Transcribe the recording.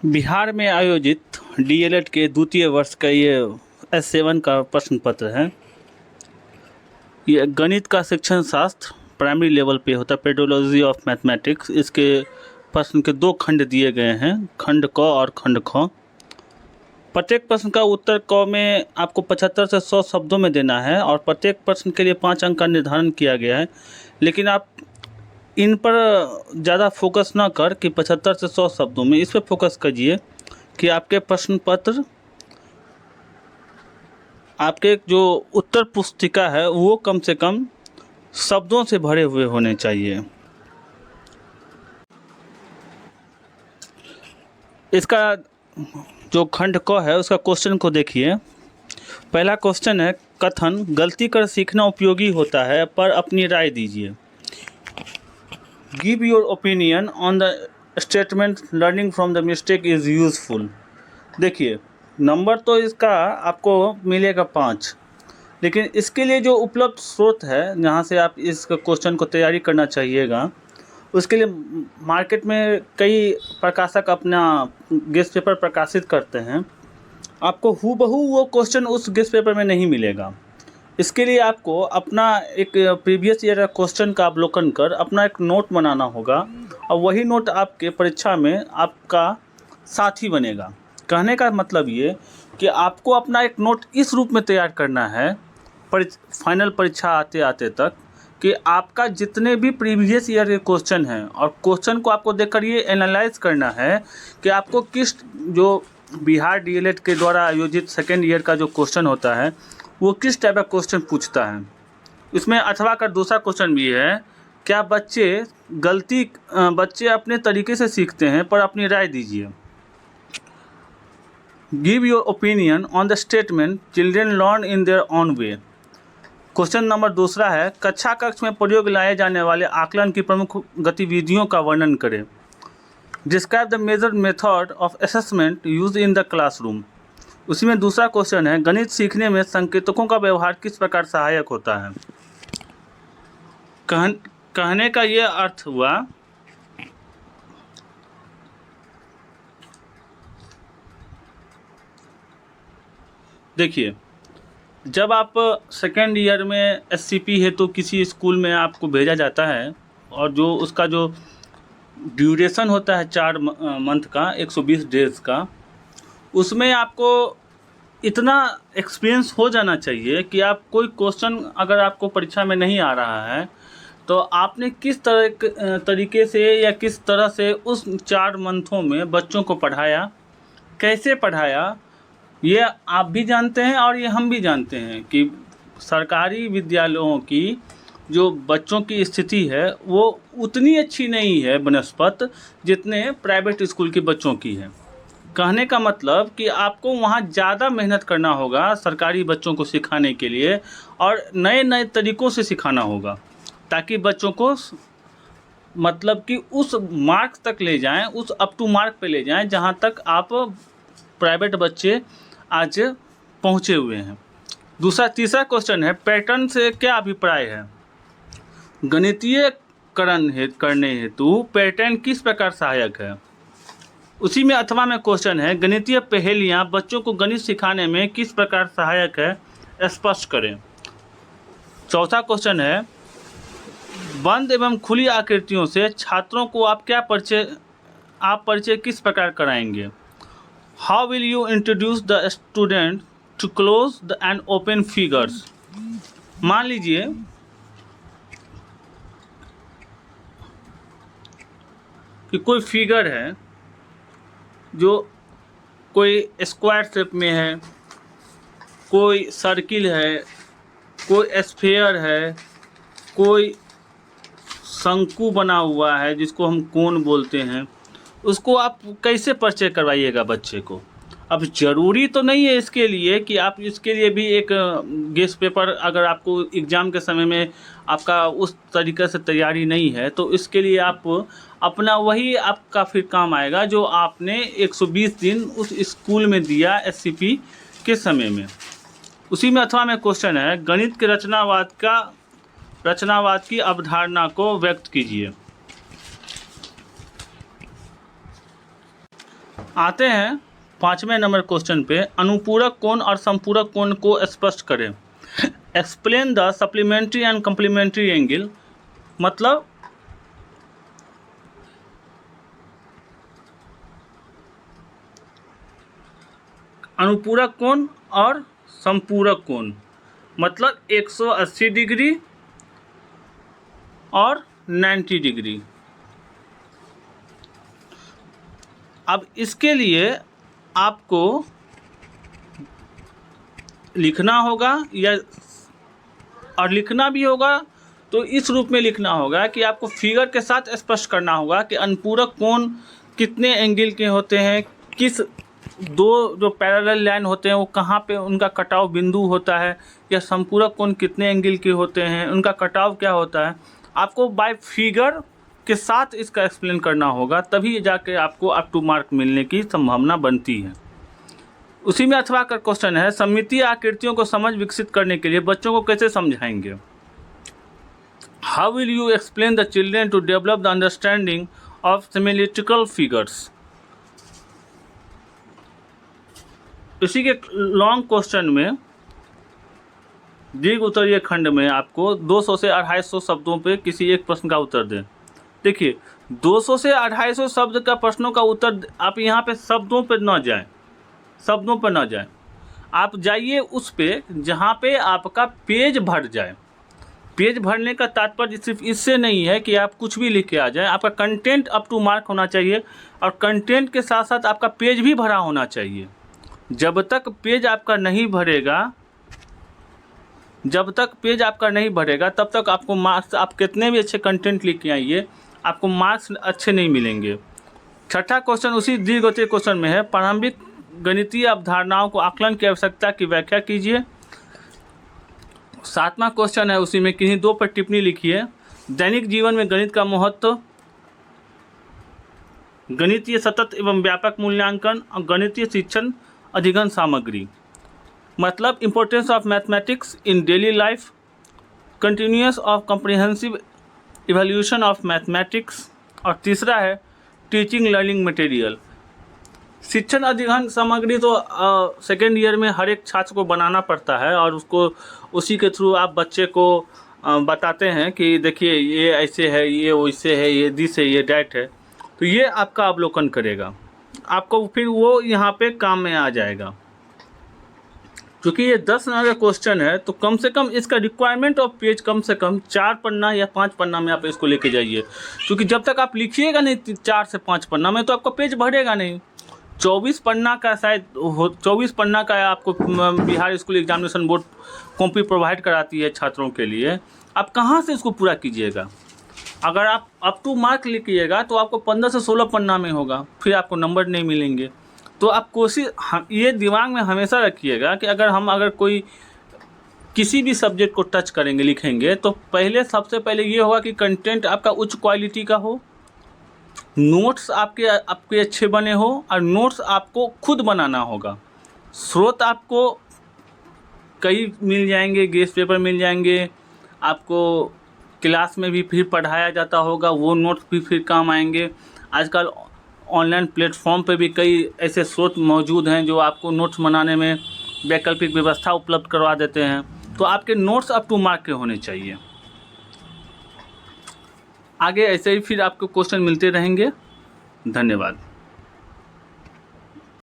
बिहार में आयोजित डीएलएड के द्वितीय वर्ष का ये S7 का प्रश्न पत्र है। ये गणित का शिक्षण शास्त्र प्राइमरी लेवल पे होता है, पेडोलॉजी ऑफ मैथमेटिक्स। इसके प्रश्न के दो खंड दिए गए हैं, खंड क और खंड ख। प्रत्येक प्रश्न का उत्तर क में आपको 75 से 100 शब्दों में देना है और प्रत्येक प्रश्न के लिए 5 अंक का निर्धारण किया गया है। लेकिन आप इन पर ज़्यादा फोकस ना कर कि 75 से 100 शब्दों में, इस पर फोकस कीजिए कि आपके प्रश्न पत्र, आपके जो उत्तर पुस्तिका है वो कम से कम शब्दों से भरे हुए होने चाहिए। इसका जो खंड क है उसका क्वेश्चन को देखिए। पहला क्वेश्चन है, कथन गलती कर सीखना उपयोगी होता है, पर अपनी राय दीजिए। Give your opinion on the statement learning from the mistake is useful. देखिए, नंबर तो इसका आपको मिलेगा 5, लेकिन इसके लिए जो उपलब्ध स्रोत है जहाँ से आप इस क्वेश्चन को तैयारी करना चाहिएगा, उसके लिए मार्केट में कई प्रकाशक अपना गेस्ट पेपर प्रकाशित करते हैं। आपको हूबहू वो क्वेश्चन उस गेस्ट पेपर में नहीं मिलेगा। इसके लिए आपको अपना एक प्रीवियस ईयर का क्वेश्चन का अवलोकन कर अपना एक नोट बनाना होगा और वही नोट आपके परीक्षा में आपका साथी बनेगा। कहने का मतलब ये कि आपको अपना एक नोट इस रूप में तैयार करना है फाइनल परीक्षा आते आते तक कि आपका जितने भी प्रीवियस ईयर के क्वेश्चन हैं और क्वेश्चन को आपको देखकर ये एनालाइज करना है कि आपको किस, जो बिहार डीएलएड के द्वारा आयोजित सेकेंड ईयर का जो क्वेश्चन होता है वो किस टाइप का क्वेश्चन पूछता है। इसमें अथवा का दूसरा क्वेश्चन भी है, क्या बच्चे अपने तरीके से सीखते हैं, पर अपनी राय दीजिए। Give your opinion on the statement children learn in their own way. Question number दूसरा है, कक्षा कक्ष में प्रयोग लाए जाने वाले आकलन की प्रमुख गतिविधियों का वर्णन करें। Describe the major method of assessment use in the classroom. उसी में दूसरा क्वेश्चन है, गणित सीखने में संकेतकों का व्यवहार किस प्रकार सहायक होता है। कहने का ये अर्थ हुआ देखिए, जब आप सेकेंड ईयर में एससीपी है तो किसी स्कूल में आपको भेजा जाता है और जो उसका जो ड्यूरेशन होता है 4 मंथ का, 120 डेज का, उसमें आपको इतना एक्सपीरियंस हो जाना चाहिए कि आप कोई क्वेश्चन अगर आपको परीक्षा में नहीं आ रहा है तो आपने किस तरीके से या किस तरह से उस 4 मंथों में बच्चों को पढ़ाया, कैसे पढ़ाया, ये आप भी जानते हैं और ये हम भी जानते हैं कि सरकारी विद्यालयों की जो बच्चों की स्थिति है वो उतनी अच्छी नहीं है बनस्पत जितने प्राइवेट स्कूल के बच्चों की है। कहने का मतलब कि आपको वहाँ ज़्यादा मेहनत करना होगा सरकारी बच्चों को सिखाने के लिए और नए नए तरीक़ों से सिखाना होगा ताकि बच्चों को मतलब कि उस मार्क तक ले जाएं, उस अप टू मार्क पे ले जाएं जहाँ तक आप प्राइवेट बच्चे आज पहुँचे हुए हैं। तीसरा क्वेश्चन है, पैटर्न से क्या अभिप्राय है। गणितीयकरण करने हेतु पैटर्न किस प्रकार सहायक है। उसी में अथवा में क्वेश्चन है, गणितीय पहेलियाँ बच्चों को गणित सिखाने में किस प्रकार सहायक है, स्पष्ट करें। चौथा क्वेश्चन है, बंद एवं खुली आकृतियों से छात्रों को आप परिचय किस प्रकार कराएंगे। How will you introduce the student to close the and open figures. मान लीजिए कि कोई फिगर है जो कोई स्क्वायर शेप में है, कोई सर्किल है, कोई स्फीयर है, कोई शंकु बना हुआ है जिसको हम कोन बोलते हैं, उसको आप कैसे परिचय करवाइएगा बच्चे को। अब ज़रूरी तो नहीं है इसके लिए कि आप इसके लिए भी एक गेस्ट पेपर, अगर आपको एग्ज़ाम के समय में आपका उस तरीक़े से तैयारी नहीं है तो इसके लिए आप अपना वही आपका फिर काम आएगा जो आपने 120 दिन उस स्कूल में दिया एससीपी के समय में। उसी में अथवा में क्वेश्चन है, गणित के रचनावाद की अवधारणा को व्यक्त कीजिए। आते हैं 5वें नंबर क्वेश्चन पे। अनुपूरक कोण और संपूरक कोण को स्पष्ट करें। Explain the supplementary and complementary angle. मतलब अनुपूरक कोण और संपूरक कोण मतलब 180 डिग्री और 90 डिग्री। अब इसके लिए आपको लिखना होगा या और लिखना भी होगा तो इस रूप में लिखना होगा कि आपको फिगर के साथ स्पष्ट करना होगा कि अनुपूरक कोण कितने एंगल के होते हैं, किस दो जो पैरेलल लाइन होते हैं वो कहाँ पे उनका कटाव बिंदु होता है, या संपूरक कोण कितने एंगल के होते हैं, उनका कटाव क्या होता है। आपको बाय फिगर के साथ इसका एक्सप्लेन करना होगा, तभी जाके आपको अप टू मार्क मिलने की संभावना बनती है। उसी में अथवा का क्वेश्चन है, सममितीय आकृतियों को समझ विकसित करने के लिए बच्चों को कैसे समझाएंगे। How will you explain the children to develop the understanding of symmetrical figures. इसी के लॉन्ग क्वेश्चन में दीर्घ उत्तरीय खंड में आपको 200 से 250 शब्दों पे किसी एक प्रश्न का उत्तर दें। देखिए 200 से 250 शब्द का प्रश्नों का उत्तर आप यहाँ पे शब्दों पे न जाएं, शब्दों पर न जाएं, आप जाइए उस पे जहाँ पे आपका पेज भर जाए। पेज भरने का तात्पर्य सिर्फ इससे नहीं है कि आप कुछ भी लिख के आ जाएं, आपका कंटेंट अप टू मार्क होना चाहिए और कंटेंट के साथ साथ आपका पेज भी भरा होना चाहिए। जब तक पेज आपका नहीं भरेगा तब तक आपको मार्क्स, आप कितने भी अच्छे कंटेंट लिख के आइए आपको मार्क्स अच्छे नहीं मिलेंगे। छठा क्वेश्चन उसी दीर्घोत्तरीय क्वेश्चन में है, प्रारंभिक गणितीय अवधारणाओं को आकलन की आवश्यकता की व्याख्या कीजिए। 7वां क्वेश्चन है उसी में, किन्हीं दो पर टिप्पणी लिखिए। दैनिक जीवन में गणित का महत्व, गणितीय सतत एवं व्यापक मूल्यांकन और गणितीय शिक्षण अधिगम सामग्री। मतलब importance of mathematics in daily life, continuous of comprehensive evolution of mathematics. और तीसरा है टीचिंग लर्निंग मटेरियल। शिक्षण अधिगम सामग्री तो सेकेंड ईयर में हर एक छात्र को बनाना पड़ता है और उसको उसी के थ्रू आप बच्चे को बताते हैं कि देखिए ये ऐसे है, ये वैसे है, ये दिस है, ये डैट है। तो ये आपका अवलोकन करेगा, आपको फिर वो यहाँ पे काम में आ जाएगा। क्योंकि ये 10 नंबर का क्वेश्चन है तो कम से कम इसका रिक्वायरमेंट ऑफ पेज कम से कम 4 पन्ना या 5 पन्ना में आप इसको लेके जाइए। क्योंकि जब तक आप लिखिएगा नहीं 4 से 5 पन्ना में तो आपका पेज भरेगा नहीं। 24 पन्ना का शायद 24 पन्ना का आपको Bihar school examination board copy provide कराती है छात्रों के लिए। आप कहाँ से इसको पूरा कीजिएगा। अगर आप अप टू मार्क लिखिएगा तो आपको 15 से 16 पन्ना में होगा, फिर आपको नंबर नहीं मिलेंगे। तो आप कोशिश ये दिमाग में हमेशा रखिएगा कि अगर कोई किसी भी सब्जेक्ट को टच करेंगे, लिखेंगे, तो सबसे पहले ये होगा कि कंटेंट आपका उच्च क्वालिटी का हो, नोट्स आपके अच्छे बने हो और नोट्स आपको खुद बनाना होगा। स्रोत आपको कई मिल जाएंगे, गेस्ट पेपर मिल जाएंगे, आपको क्लास में भी फिर पढ़ाया जाता होगा, वो नोट्स भी फिर काम आएंगे। आजकल ऑनलाइन प्लेटफॉर्म पे भी कई ऐसे स्रोत मौजूद हैं जो आपको नोट्स बनाने में वैकल्पिक व्यवस्था उपलब्ध करवा देते हैं। तो आपके नोट्स अप टू मार्क के होने चाहिए। आगे ऐसे ही फिर आपको क्वेश्चन मिलते रहेंगे। धन्यवाद।